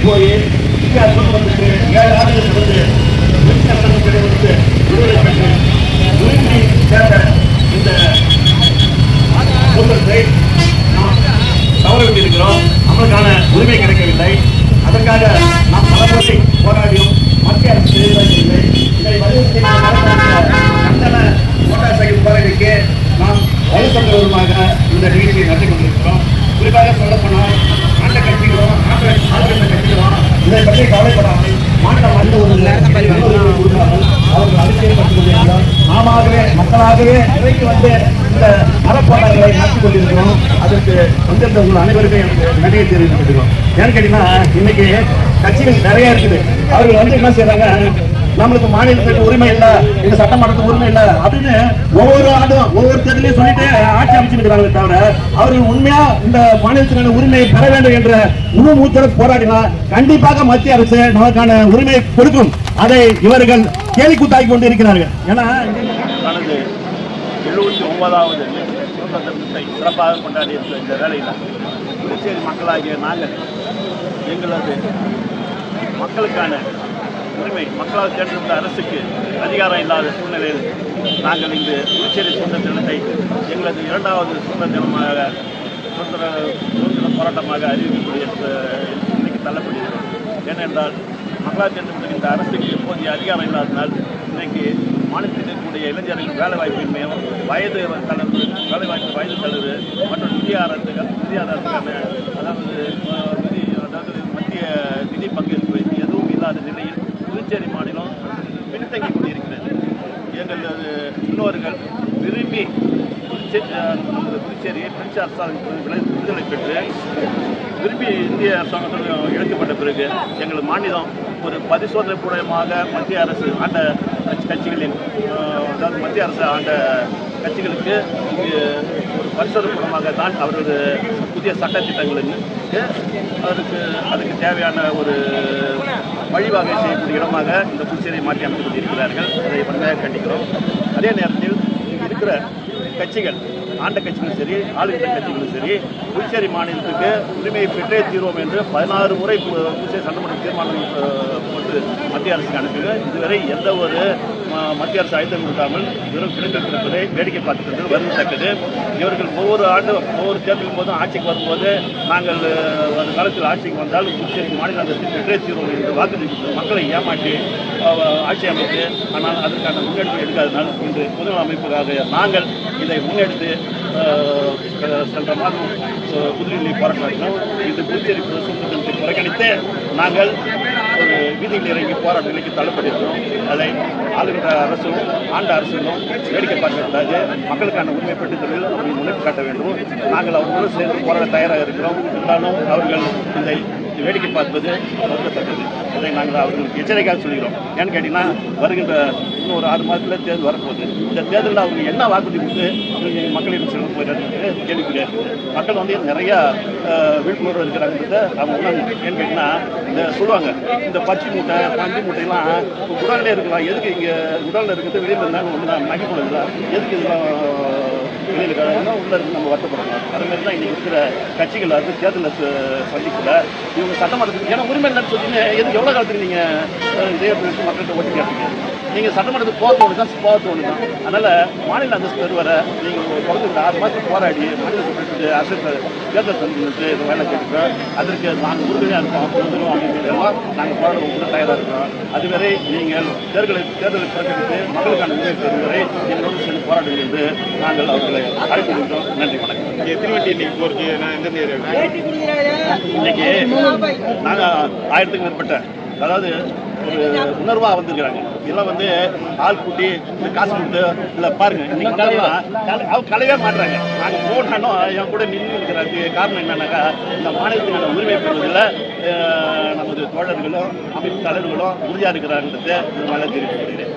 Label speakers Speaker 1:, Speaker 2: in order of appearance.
Speaker 1: போய் வந்துட்டு 7 ஆண்டுகளுக்கு வந்து விடுதலை பெற்று விரும்பி சேர்ந்த இந்த சுதந்திரத்தை நாம் தவறவிட்டிருக்கிறோம். நம்மளுக்கான உரிமை கிடைக்கவில்லை. அதற்காக நாம் பல முறை போராடியும் மத்திய அரசு நிறைவேற்றவில்லை. இதை வலியுறுத்தி கண்டன மோட்டார் சைக்கிள் போராளிக்கு நாம் வலுப்படுத்துவதற்காக இந்த நிகழ்ச்சியை நடத்தி கொண்டிருக்கிறோம். குறிப்பாக சொல்லப்போனால் ஆண்ட கட்சிகளும் ஆளுகின்ற கட்சிகளும் இதை பற்றி கவலைப்படாமல் மாநிலம் வந்து ஒரு கொடுக்காமல் அவர்கள் அரசியல் பற்றி கொண்டிருக்கிறோம். நாமவே மக்களாகவே இறைக்கு வந்து இந்த அறப்போராட்டங்களை நடத்தி கொண்டிருக்கிறோம். அதற்கு வந்திருந்த உங்கள் அனைவருக்கும் எனக்கு நன்றியை தெரிவித்துக்கிறோம். ஏன்னு கேட்டீங்கன்னா இன்னைக்கு கட்சிகள் நிறைய இருக்குது. அவர்கள் வந்து என்ன செய்யறாங்க, நம்மளுக்கு மாநிலத்துக்கு உரிமை இல்லை, இந்த சட்டமன்றத்துக்கு உரிமை இல்லை அப்படின்னு ஒவ்வொரு ஆண்டும் ஒவ்வொரு தேர்தலையும் சொல்லிட்டு ஆட்சி அமைச்சிருக்கிறாங்க. தவிர அவர்கள் உண்மையா இந்த மாநிலத்திற்கான உரிமையை பெற வேண்டும் என்ற முழு மூச்சோடு போராடினா கண்டிப்பாக மத்திய அரசு நமக்கான உரிமையை கொடுக்கும். அதை இவர்கள் கேலி கூத்தாக்கி கொண்டு இருக்கிறார்கள். ஏன்னா
Speaker 2: 79வது சுதந்திரத்தை சிறப்பாக கொண்டாடி இருக்கிற இந்த வேளையில் புதுச்சேரி மக்களாகிய நாங்கள் எங்களது மக்களுக்கான உரிமை, மக்களால் தேர்ந்தெடுத்த அரசுக்கு அதிகாரம் இல்லாத சூழ்நிலையில் நாங்கள் இங்கு புதுச்சேரி சுதந்திர தினத்தை எங்களது 2வது சுதந்திர தினமாக சுதந்திர போராட்டமாக அறிவிக்கக்கூடிய இன்னைக்கு தள்ளப்படுகிறோம். ஏனென்றால் மக்களால் தேர்ந்தெடுத்த இந்த அரசுக்கு போதிய அதிகாரம் இல்லாதனால் இன்றைக்கு மாநிலத்தில் இருக்கக்கூடிய இளைஞர்கள் வேலைவாய்ப்பின்மையும் வயது தளர்வு மற்றும் நிதி ஆதாரத்துக்கான மத்திய நிதி பங்கேற்பு எதுவும் இல்லாத நிலையில் புதுச்சேரி மாநிலம் பின்தங்கி கொண்டிருக்கிறது. எங்களது முன்னோர்கள் விரும்பி புதுச்சேரியை பிரெஞ்சு அரசாங்கம் விடுதலை பெற்று விரும்பி இந்திய அரசாங்கத்தில் இணைக்கப்பட்ட பிறகு எங்களது மாநிலம் ஒரு பரிசோதனை பூர்வமாக மத்திய அரசு ஆண்ட கட்சிகளின் அதாவது மத்திய அரசு ஆண்ட கட்சிகளுக்கு ஒரு பரிசோதனை பூர்வமாக தான் அவரது புதிய சட்டத்திட்டங்களுக்கு அதுக்கு தேவையான ஒரு வழிவகை செய்யக்கூடிய இடமாக இந்த புதுச்சேரியை மாற்றி அமைத்துக் கொண்டிருக்கிறார்கள். அதை வன்மையாக கண்டிக்கிறோம். அதே நேரத்தில் இங்கு இருக்கிற கட்சிகள், ஆண்ட கட்சிகளும் சரி ஆளுகின்ற கட்சிகளும் சரி புதுச்சேரி மாநிலத்துக்கு உரிமையை பெற்றே தீர்வோம் என்று 16 முறை புதுச்சேரி சட்டமன்ற தீர்மானம் போட்டு மத்திய அரசுக்கு அனுப்பியது. இதுவரை எந்த ஒரு மத்திய அரசு அழுத்தம் கொடுக்காமல் வெறும் கிடைத்திருப்பதை வேடிக்கை பார்த்துக்கிறது வருந்தத்தக்கது. இவர்கள் ஒவ்வொரு தேர்தலின் போதும் ஆட்சிக்கு வரும்போது நாங்கள் ஒரு காலத்தில் ஆட்சிக்கு வந்தால் புதுச்சேரி மாநில அரசின் பெற்றே தீர்வோம் என்று வாக்குறுதி மக்களை ஏமாற்றி ஆட்சி அமைத்து, ஆனால் அதற்கான முன்னெடுப்பு எடுக்காதனால் இன்று பொது அமைப்புக்காக நாங்கள் இதை முன்னெடுத்து சென்ற மாதம் புதுடில்லி போராட்டம் இது புதுச்சேரி சுதந்திரத்தை புறக்கணித்து நாங்கள் ஒரு வீதியில் இறங்கி போராட்ட நிலைக்கு தள்ளப்பட்டிருக்கிறோம். அதை ஆளுகின்ற அரசும் ஆண்ட அரசுகளும் வேடிக்கை பார்க்கக்கூடாது. மக்களுக்கான உரிமை பெற்றுத்தொழில் அவர்கள் முன்னெடுப்பு காட்ட வேண்டும். நாங்கள் அவர்களுடன் சேர்ந்து போராட தயாராக இருக்கிறோம். இருந்தாலும் அவர்கள் இதை வேடிக்கை பார்ப்பது வருத்தத்தக்கது. அதை நாங்கள் அவர்களுக்கு எச்சரிக்கையாக சொல்கிறோம். ஏன்னு கேட்டிங்கன்னா வருகின்ற இன்னும் ஒரு 6 மாதத்தில் தேர்தல் வரப்போகுது. இந்த தேர்தலில் அவங்க என்ன வாக்குறுதி கொடுத்து மக்களிடம் செல்ல போயிட்டு கேள்விக்குறியாக இருக்குது. மக்கள் வந்து நிறையா விழிப்புணர்வு இருக்கிறாங்கிறத அவங்க உணர்ந்து. ஏன்னு கேட்டிங்கன்னா இந்த சொல்லுவாங்க, இந்த பச்சை மூட்டை பஞ்சு மூட்டையெல்லாம் இப்போ குடல்லே இருக்கலாம், எதுக்கு இங்கே குடலில் இருக்கிறது வெளியில் இருந்தாலும் ஒன்று நான் நகை போடுறதுல எதுக்கு இதெல்லாம் வெளியில் இருக்கிறாங்க உள்ள இருந்து நம்ம வருத்தப்படணும். அது மாதிரி தான் இன்னைக்கு இருக்கிற கட்சிகள் வந்து தேர்தலில் சந்திக்கல இவங்க சட்டமன்றத்துக்கு ஏன்னா உரிமை இல்லைன்னு சொல்லி எதுக்கு எவ்வளோ காலத்துக்கு நீங்கள் இதே மக்கள்கிட்ட ஓட்டு கேட்டீங்க. நீங்கள் சட்டமன்றத்துக்கு போகிறது தான் போகிறது தான். அதனால் மாநில அந்தஸ்து பெறுவர நீங்கள் தொடர்ந்து 6 மாதத்துக்கு போராடி மாநிலத்தை அரசு தேர்தல் சந்தித்து இந்த வேலை கேட்டுக்கிறோம். அதற்கு நாங்கள் உறுதுணையாக இருக்கோம். எல்லாம் நாங்கள் போராட தயாராக இருக்கோம். அதுவரை நீங்கள் தேர்தலை புறக்கணித்து மக்களுக்கான உரிமை பெறும் வரை எங்களோடு சேர்ந்து போராடுங்கள் என்று நாங்கள் அவர்களை அழைத்திருக்கிறோம். நன்றி, வணக்கம்.
Speaker 3: திருவண்டி இன்னைக்கு போருக்கு நான் எந்தெந்த ஏரியா
Speaker 2: இன்னைக்கு நாங்கள் 1000க்கும் மேற்பட்ட அதாவது ஒரு உணர்வாக வந்திருக்கிறாங்க. இதெல்லாம் வந்து ஆள் கூட்டி இந்த காசு கொடுத்து இல்லை பாருங்க இன்னைக்கு அவங்க கலையே மாட்டுறாங்க. நாங்கள் போனாலும் என் கூட நின்று இருக்கிறதுக்கு காரணம் என்னன்னாக்கா இந்த மாநிலத்தினால உரிமை பெறுவதில் நமது தோழர்களும் அமைப்பு தலைவர்களும் உறுதியாக இருக்கிறாங்கிறது இதனால தெரிவித்துக் கொள்கிறேன்.